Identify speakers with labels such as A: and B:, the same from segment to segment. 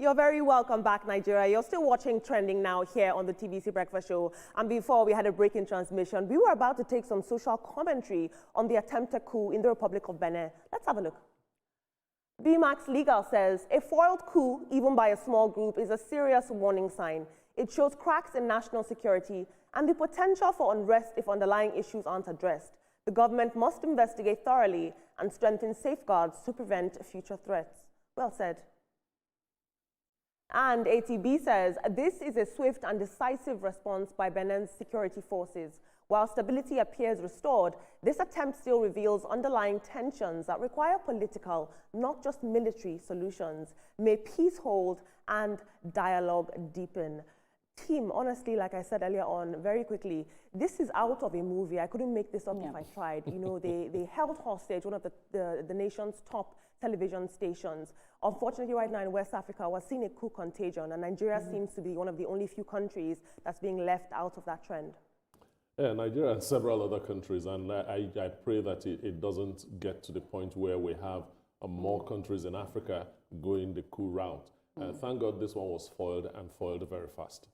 A: You're very welcome back, Nigeria. You're still watching Trending Now here on the TVC Breakfast Show. And before we had a break in transmission, we were about to take some social commentary on the attempted coup in the Republic of Benin. Let's have a look. BMAX Legal says a foiled coup, even by a small group, is a serious warning sign. It shows cracks in national security and the potential for unrest if underlying issues aren't addressed. The government must investigate thoroughly and strengthen safeguards to prevent future threats. Well said. And ATB says this is a swift and decisive response by Benin's security forces. While stability appears restored, this attempt still reveals underlying tensions that require political, not just military, solutions. May peace hold and dialogue deepen. Team, honestly, like I said earlier on, very quickly, this is out of a movie. I couldn't make this up if I tried. You know, they held hostage one of the nation's top television stations. Unfortunately, right now in West Africa, we're seeing a coup contagion, and Nigeria seems to be one of the only few countries that's being left out of that trend.
B: Yeah, Nigeria and several other countries, and I pray that it doesn't get to the point where we have more countries in Africa going the coup route. Thank God this one was foiled, and foiled very fast.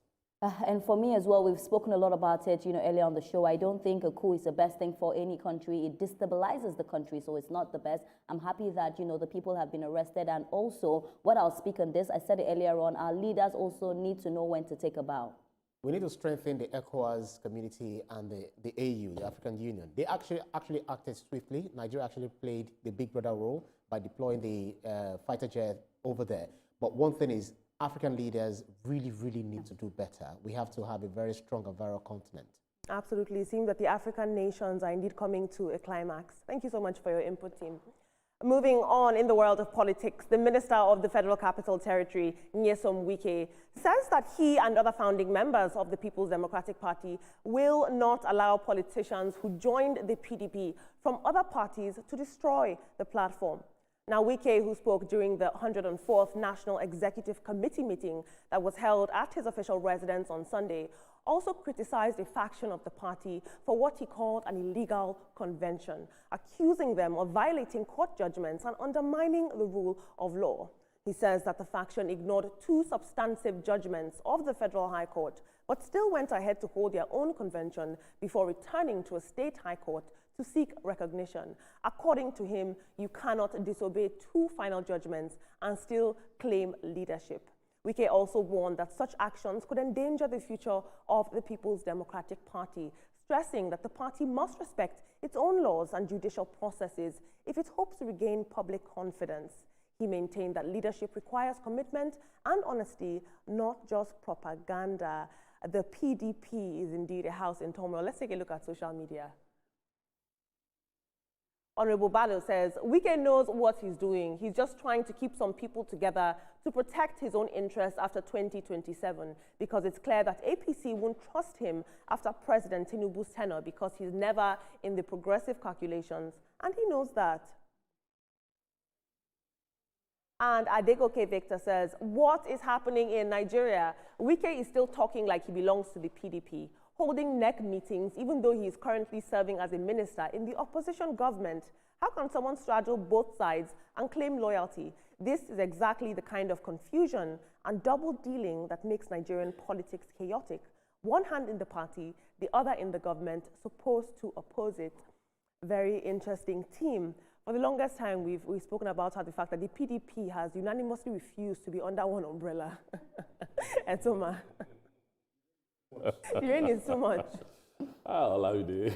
C: And for me as well, we've spoken a lot about it, earlier on the show. I don't think a coup is the best thing for any country. It destabilizes the country, so it's not the best. I'm happy that, the people have been arrested. And also, what I'll speak on this, I said it earlier on, our leaders also need to know when to take a bow.
D: We need to strengthen the ECOWAS community and the AU, the African Union. They actually acted swiftly. Nigeria actually played the big brother role by deploying the fighter jet over there. But one thing is, African leaders really, really need to do better. We have to have a very strong and viral continent.
A: Absolutely. It seems that the African nations are indeed coming to a climax. Thank you so much for your input, team. Moving on in the world of politics, the Minister of the Federal Capital Territory, Nyesom Wike, says that he and other founding members of the People's Democratic Party will not allow politicians who joined the PDP from other parties to destroy the platform. Now, Wike, who spoke during the 104th National Executive Committee meeting that was held at his official residence on Sunday, also criticized a faction of the party for what he called an illegal convention, accusing them of violating court judgments and undermining the rule of law. He says that the faction ignored two substantive judgments of the Federal High Court, but still went ahead to hold their own convention before returning to a state high court to seek recognition. According to him, you cannot disobey two final judgments and still claim leadership. Wike also warned that such actions could endanger the future of the People's Democratic Party, stressing that the party must respect its own laws and judicial processes if it hopes to regain public confidence. He maintained that leadership requires commitment and honesty, not just propaganda. The PDP is indeed a house in turmoil. Let's take a look at social media. Honorable Balo says, Wike knows what he's doing. He's just trying to keep some people together to protect his own interests after 2027, because it's clear that APC won't trust him after President Tinubu's tenure because he's never in the progressive calculations, and he knows that. And Adegoke Victor says, what is happening in Nigeria? Wike is still talking like he belongs to the PDP, holding NEC meetings even though he is currently serving as a minister in the opposition government. How can someone straddle both sides and claim loyalty? This is exactly the kind of confusion and double dealing that makes Nigerian politics chaotic. One hand in the party, the other in the government, supposed to oppose it. Very interesting team. For the longest time, we've spoken about how the fact that the PDP has unanimously refused to be under one umbrella. And so, the rain is so much.
B: I'll allow you.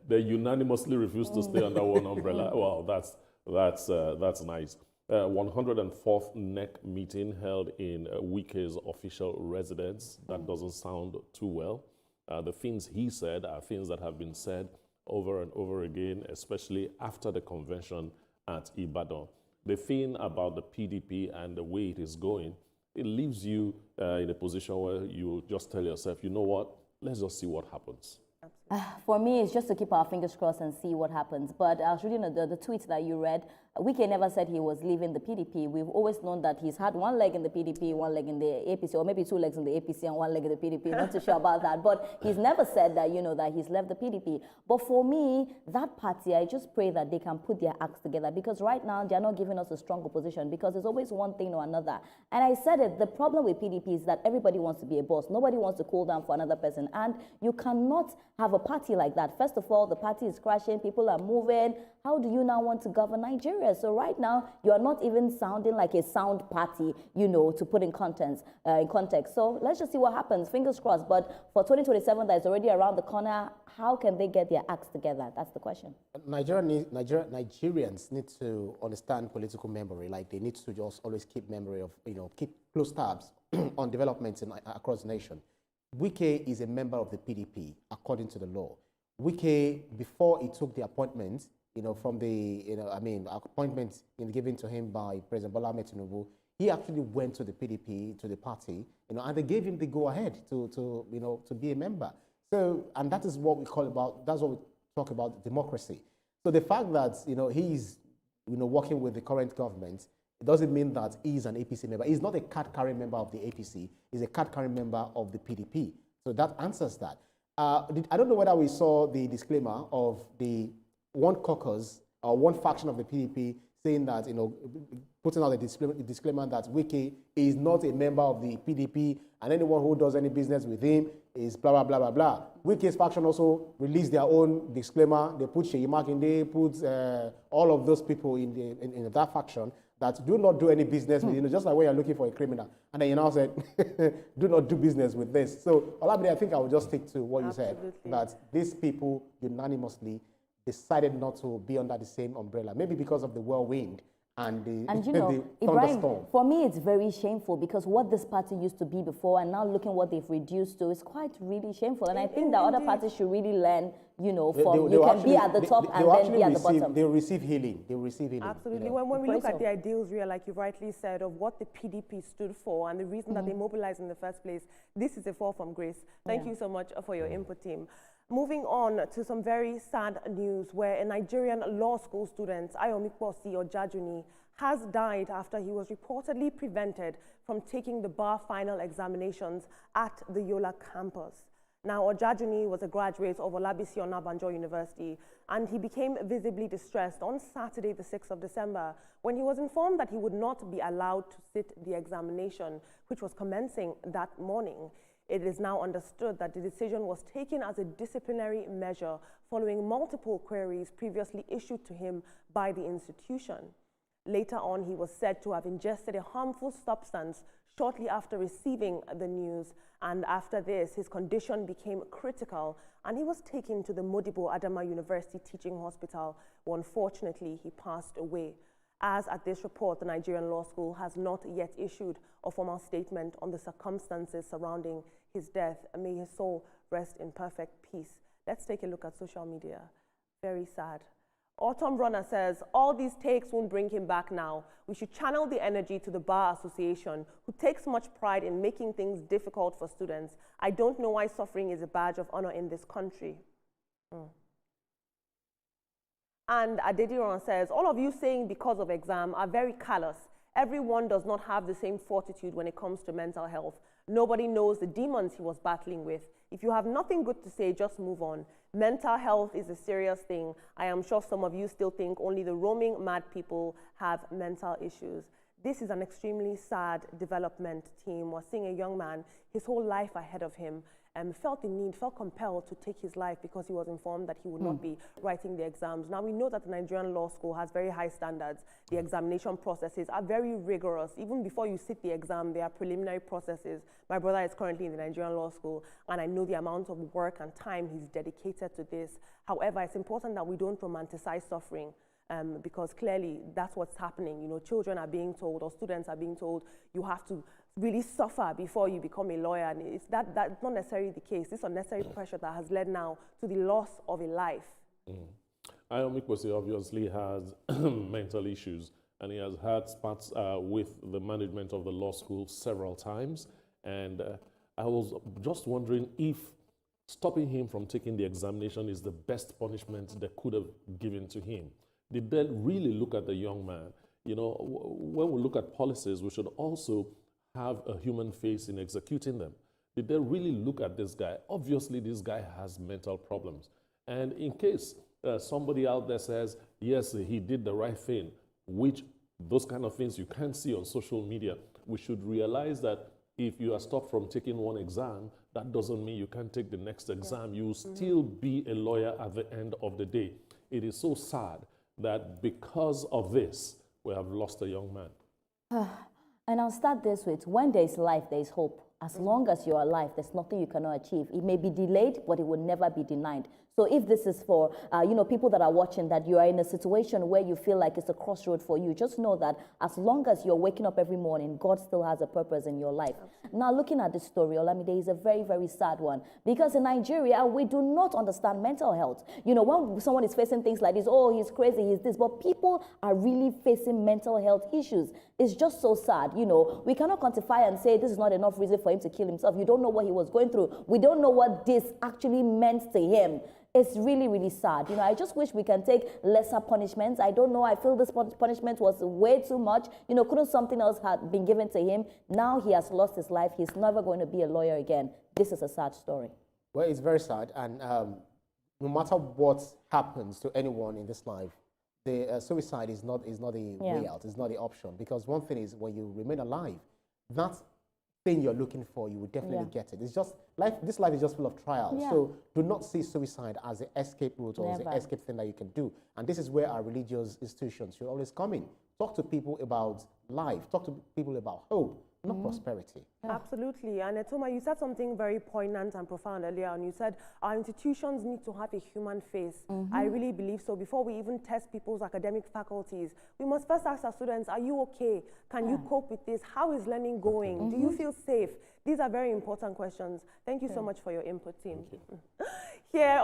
B: They unanimously refuse to stay under one umbrella. Wow, that's nice. 104th NEC meeting held in Wike's official residence. That doesn't sound too well. The things he said are things that have been said over and over again, especially after the convention at Ibadan. The thing about the PDP and the way it is going, it leaves you in a position where you just tell yourself, you know what, let's just see what happens.
C: For me, it's just to keep our fingers crossed and see what happens. But I was reading the tweet that you read. Wike never said he was leaving the PDP. We've always known that he's had one leg in the PDP, one leg in the APC, or maybe two legs in the APC and one leg in the PDP. Not too sure about that. But he's never said that, that he's left the PDP. But for me, that party, I just pray that they can put their acts together, because right now they're not giving us a strong opposition, because there's always one thing or another. And I said it, the problem with PDP is that everybody wants to be a boss. Nobody wants to cool down for another person. And you cannot have a party like that. First of all, the party is crashing, people are moving. How do you now want to govern Nigeria? So right now, you are not even sounding like a sound party, to put in context. So let's just see what happens. Fingers crossed. But for 2027, that is already around the corner, how can they get their acts together? That's the question.
D: Nigerians need to understand political memory. Like, they need to just always keep memory of, keep close tabs on developments across the nation. Wike is a member of the PDP, according to the law. Wike, before he took the appointment, from the, appointment given to him by President Bola Ahmed Tinubu, he actually went to the PDP, to the party, and they gave him the go-ahead to be a member. So, and that is what we that's what we talk about, democracy. So the fact that, he's, working with the current government, it doesn't mean that he's an APC member. He's not a card-carrying member of the APC. He's a card-carrying member of the PDP. So that answers that. I don't know whether we saw the disclaimer of the one caucus or one faction of the PDP saying that, putting out a disclaimer that Wike is not a member of the PDP, and anyone who does any business with him is blah, blah, blah, blah, blah. Wike's faction also released their own disclaimer. They put Sheyi Makinde, put all of those people in that faction that do not do any business with, just like when you're looking for a criminal. And then you now said, do not do business with this. So, Olabide, I think I will just stick to what you said, that these people unanimously decided not to be under the same umbrella, maybe because of the whirlwind and the
C: Ibrahim,
D: thunderstorm.
C: for me, it's very shameful, because what this party used to be before and now looking what they've reduced to is quite really shameful. And I think that other parties should really learn, you can be at the top and then be at the bottom.
D: They'll receive healing. They'll receive healing.
A: Absolutely. When we look at the ideals, Ria, like you rightly said, of what the PDP stood for and the reason that they mobilized in the first place, this is a fall from grace. Thank you so much for your input, team. Moving on to some very sad news, where a Nigerian law school student, Ayomikposi Ojajuni, has died after he was reportedly prevented from taking the bar final examinations at the Yola campus. Now, Ojajuni was a graduate of Olabisi Onabanjo University, and he became visibly distressed on Saturday, the 6th of December, when he was informed that he would not be allowed to sit the examination, which was commencing that morning. It is now understood that the decision was taken as a disciplinary measure following multiple queries previously issued to him by the institution. Later on, he was said to have ingested a harmful substance shortly after receiving the news, and after this, his condition became critical, and he was taken to the Modibo Adama University Teaching Hospital, where unfortunately he passed away. As at this report, the Nigerian Law School has not yet issued a formal statement on the circumstances surrounding his death. May his soul rest in perfect peace. Let's take a look at social media. Very sad. Autumn Runner says, all these takes won't bring him back now. We should channel the energy to the Bar Association, who takes much pride in making things difficult for students. I don't know why suffering is a badge of honor in this country. And Adediran says, all of you saying because of exam are very callous. Everyone does not have the same fortitude when it comes to mental health. Nobody knows the demons he was battling with. If you have nothing good to say, just move on. Mental health is a serious thing. I am sure some of you still think only the roaming mad people have mental issues. This is an extremely sad development, team. We're seeing a young man, his whole life ahead of him, felt compelled to take his life because he was informed that he would not be writing the exams. Now, we know that the Nigerian Law School has very high standards. The examination processes are very rigorous. Even before you sit the exam, there are preliminary processes. My brother is currently in the Nigerian Law School, and I know the amount of work and time he's dedicated to this. However, it's important that we don't romanticize suffering. Because clearly that's what's happening. Children are being told, or students are being told, you have to really suffer before you become a lawyer. And that's not necessarily the case. This unnecessary pressure that has led now to the loss of a life.
B: Ayomikposi obviously has mental issues, and he has had spats with the management of the law school several times. And I was just wondering if stopping him from taking the examination is the best punishment they could have given to him. Did they really look at the young man? You know, when we look at policies, we should also have a human face in executing them. Did they really look at this guy? Obviously, this guy has mental problems. And in case somebody out there says, yes, he did the right thing, which those kind of things you can't see on social media, we should realize that if you are stopped from taking one exam, that doesn't mean you can't take the next exam. You will still be a lawyer at the end of the day. It is so sad that because of this, we have lost a young man.
C: And I'll start this with, when there's life, there's hope. As long as you're alive, there's nothing you cannot achieve. It may be delayed, but it will never be denied. So if this is for, people that are watching, that you are in a situation where you feel like it's a crossroad for you, just know that as long as you're waking up every morning, God still has a purpose in your life. Now, looking at this story, Olamide, is a very, very sad one. Because in Nigeria, we do not understand mental health. You know, when someone is facing things like this, oh, he's crazy, he's this, but people are really facing mental health issues. It's just so sad. You know, we cannot quantify and say this is not enough reason for him to kill himself. You don't know what he was going through. We don't know what this actually meant to him. It's really, really sad. You know, I just wish we can take lesser punishments. I don't know. I feel this punishment was way too much. You know, couldn't something else have been given to him? Now he has lost his life. He's never going to be a lawyer again. This is a sad story.
D: Well, it's very sad. And no matter what happens to anyone in this life, the suicide is not the way out. It's not the option. Because one thing is, when you remain alive, that thing you're looking for, you will definitely get it. It's just life. This life is just full of trials. So do not see suicide as an escape route or as an escape thing that you can do. And this is where our religious institutions should always come in. Talk to people about life. Talk to people about hope, not prosperity.
A: Absolutely. And Etoma, you said something very poignant and profound earlier on. You said our institutions need to have a human face. I really believe so. Before we even test people's academic faculties, we must first ask our students, are you okay? Can you cope with this? How is learning going? Do you feel safe? These are very important questions. Thank you so much for your input, team. Here on